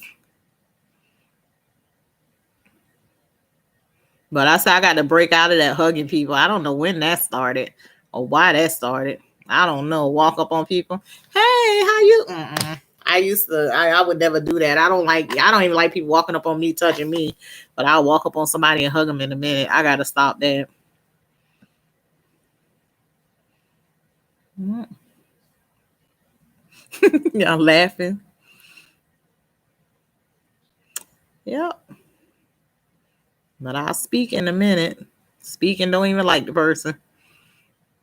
But I said I got to break out of that hugging people. I don't know when that started or why that started. I don't know. Walk up on people. Hey, how you? I would never do that. I don't even like people walking up on me, touching me. But I'll walk up on somebody and hug them in a minute. I got to stop that. Y'all laughing. Yep. But I'll speak in a minute. Speaking don't even like the person.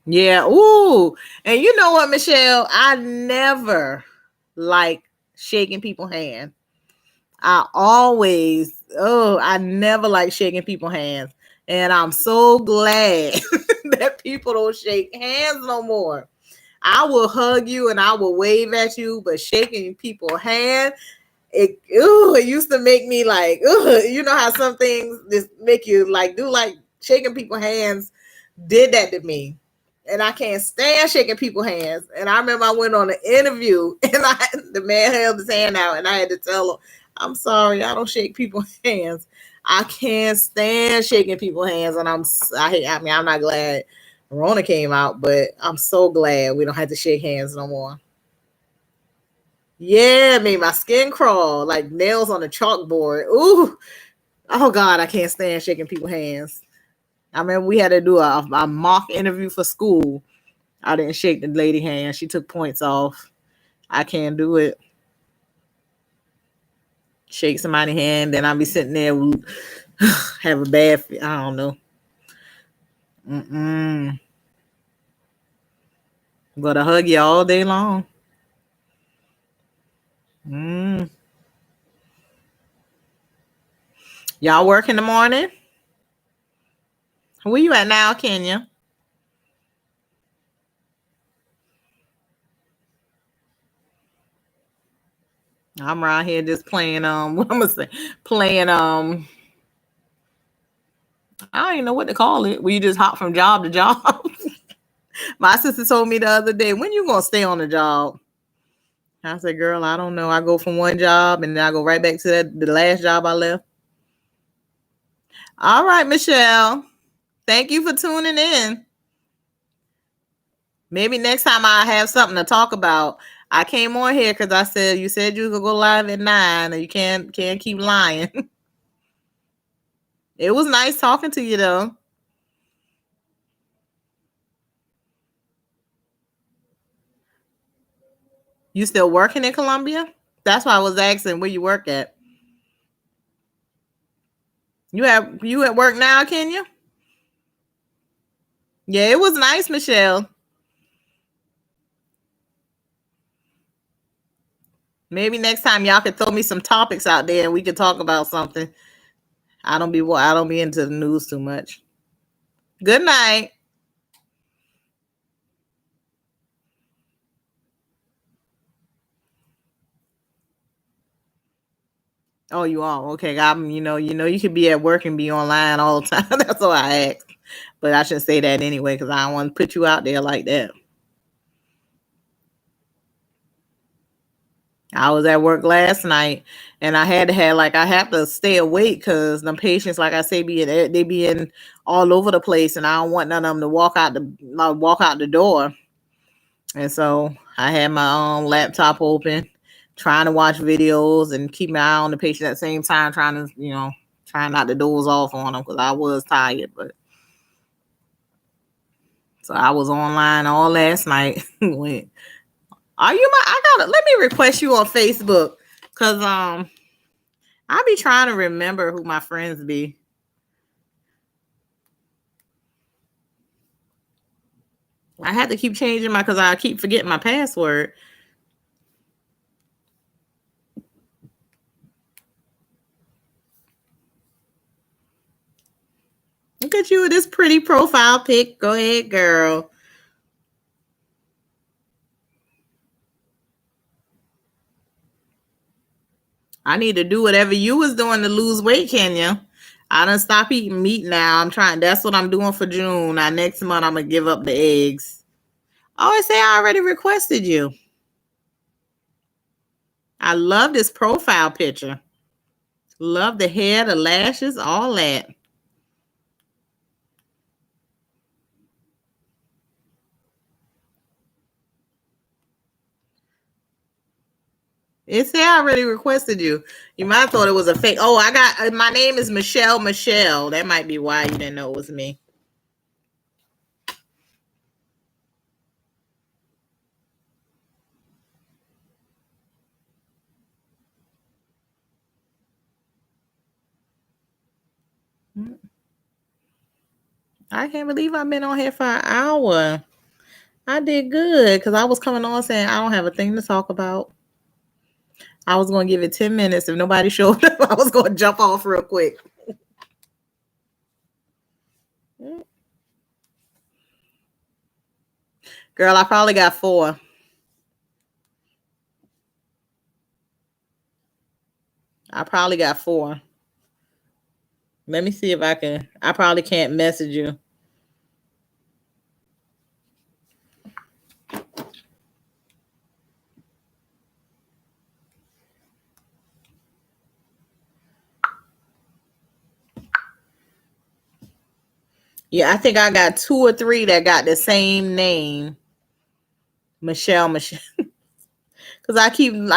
Yeah. Ooh. And you know what, Michelle? I never like shaking people's hand. I never like shaking people's hands. And I'm so glad that people don't shake hands no more. I will hug you and I will wave at you, but shaking people's hands, it used to make me like, you know how some things just make you like do like shaking people's hands did that to me. And I can't stand shaking people's hands. And I remember I went on an interview and the man held his hand out and I had to tell him, I'm sorry, I don't shake people's hands. I can't stand shaking people's hands. And I'm not glad Rona came out, but I'm so glad we don't have to shake hands no more. Yeah, it made my skin crawl like nails on a chalkboard. Ooh, oh God, I can't stand shaking people's hands. I remember we had to do a mock interview for school. I didn't shake the lady hand. She took points off. I can't do it. Shake somebody's hand, then I'll be sitting there have a bad. I don't know. But I hug you all day long. Y'all work in the morning? Where you at now, Kenya? I'm around here just playing what I'm gonna say, playing I don't even know what to call it. We just hop from job to job. My sister told me the other day, when you gonna stay on the job? I said, girl, I don't know. I go from one job and then I go right back to the last job I left. All right, Michelle. Thank you for tuning in. Maybe next time I have something to talk about. I came on here because I said you said you could go live at 9 and you can't keep lying. It was nice talking to you though. You still working in Columbia? That's why I was asking where you work at. You at work now, Kenya? Yeah, it was nice, Michelle. Maybe next time y'all could throw me some topics out there and we could talk about something. I don't be into the news too much. Good night. Oh, you are okay. You could be at work and be online all the time. That's why I asked. But I shouldn't say that anyway because I don't want to put you out there like that. I was at work last night and I have to stay awake because the patients, like I say, they be in all over the place and I don't want none of them to walk out the door. And so I had my laptop open, trying to watch videos and keep my eye on the patient at the same time, trying not to doze off on them because I was tired. But so I was online all last night. Are you my? I gotta let me request you on Facebook, cause I be trying to remember who my friends be. I had to keep changing my, cause I keep forgetting my password. Look at you with this pretty profile pic. Go ahead, girl. I need to do whatever you was doing to lose weight, Kenya. I done stop eating meat now. I'm trying. That's what I'm doing for June. Now next month I'm gonna give up the eggs. Oh, I say I already requested you. I love this profile picture. Love the hair, the lashes, all that. It said I already requested you. You might have thought it was a fake. Oh, I got my name is Michelle. Michelle. That might be why you didn't know it was me. I can't believe I've been on here for an hour. I did good because I was coming on saying I don't have a thing to talk about. I was going to give it 10 minutes. If nobody showed up, I was going to jump off real quick. Girl, I probably got 4. I probably got 4. Let me see if I can. I probably can't message you. Yeah, I think I got 2 or 3 that got the same name. Michelle. Because I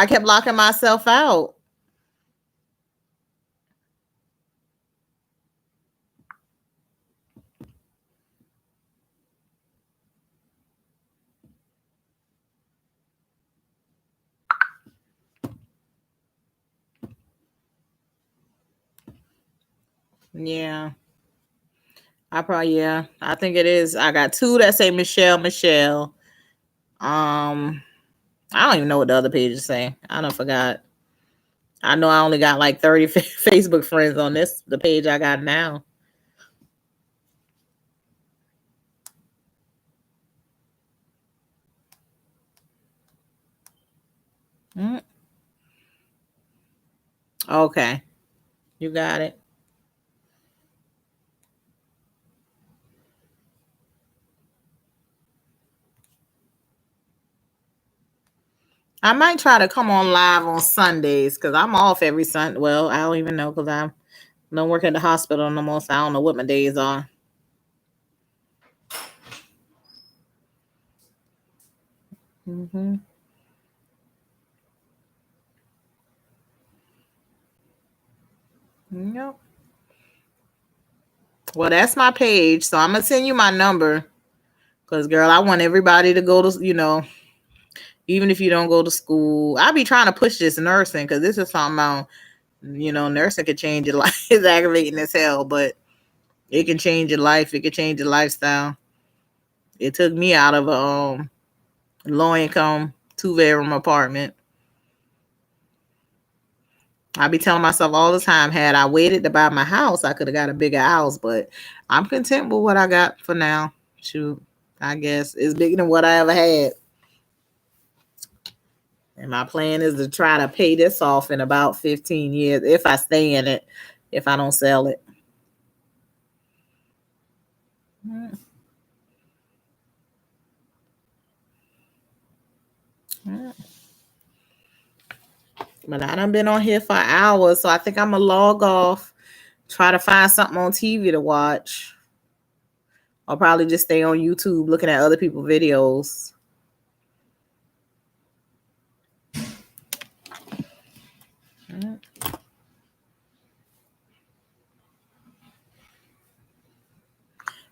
kept locking myself out. Yeah. I think it is. I got 2 that say Michelle. I don't even know what the other pages say. I don't forgot. I know I only got like 30 Facebook friends on the page I got now. Mm. Okay. You got it. I might try to come on live on Sundays because I'm off every Sunday. Well, I don't even know because I don't work at the hospital no more, so I don't know what my days are. Mm-hmm. Yep. Well, that's my page, so I'm gonna send you my number because, girl, I want everybody to go to, even if you don't go to school. I be trying to push this nursing because this is something about, nursing could change your life. It's aggravating as hell, but it can change your life. It can change your lifestyle. It took me out of a low income 2-bedroom apartment. I be telling myself all the time, had I waited to buy my house, I could have got a bigger house, but I'm content with what I got for now. Shoot, I guess it's bigger than what I ever had. And my plan is to try to pay this off in about 15 years if I stay in it, if I don't sell it. But I done been on here for hours, so I think I'm gonna log off, try to find something on TV to watch. I'll probably just stay on YouTube looking at other people's videos.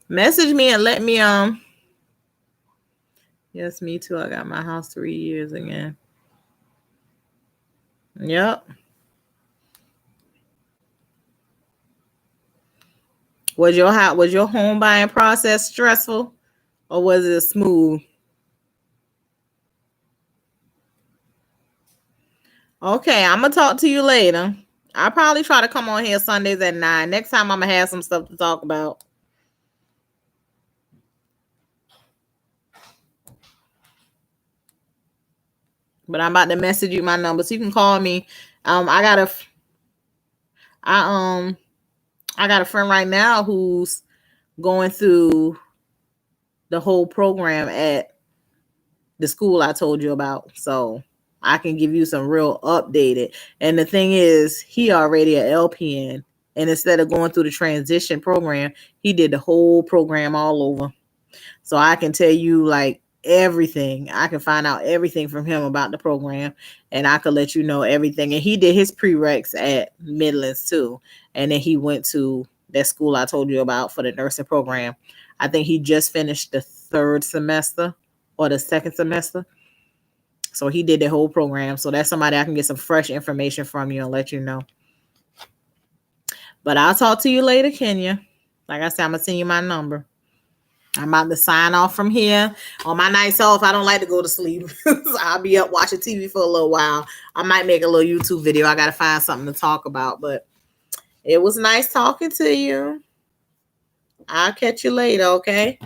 Message me and let me Yes, me too. I got my house 3 years again. Yep. Was your home buying process stressful or was it smooth? Okay, I'm gonna talk to you later. I'll probably try to come on here Sundays at 9. Next time I'm gonna have some stuff to talk about. But I'm about to message you my number so you can call me. I got a I I got a friend right now who's going through the whole program at the school I told you about. So I can give you some real updated. And the thing is, he already a LPN. And instead of going through the transition program, he did the whole program all over. So I can tell you like everything. I can find out everything from him about the program and I could let you know everything. And he did his prereqs at Midlands too. And then he went to that school I told you about for the nursing program. I think he just finished the 3rd semester or the 2nd semester. So he did the whole program. So that's somebody I can get some fresh information from you and let you know. But I'll talk to you later, Kenya. Like I said, I'm going to send you my number. I'm about to sign off from here. On my nights off, I don't like to go to sleep. So I'll be up watching TV for a little while. I might make a little YouTube video. I got to find something to talk about. But it was nice talking to you. I'll catch you later, okay?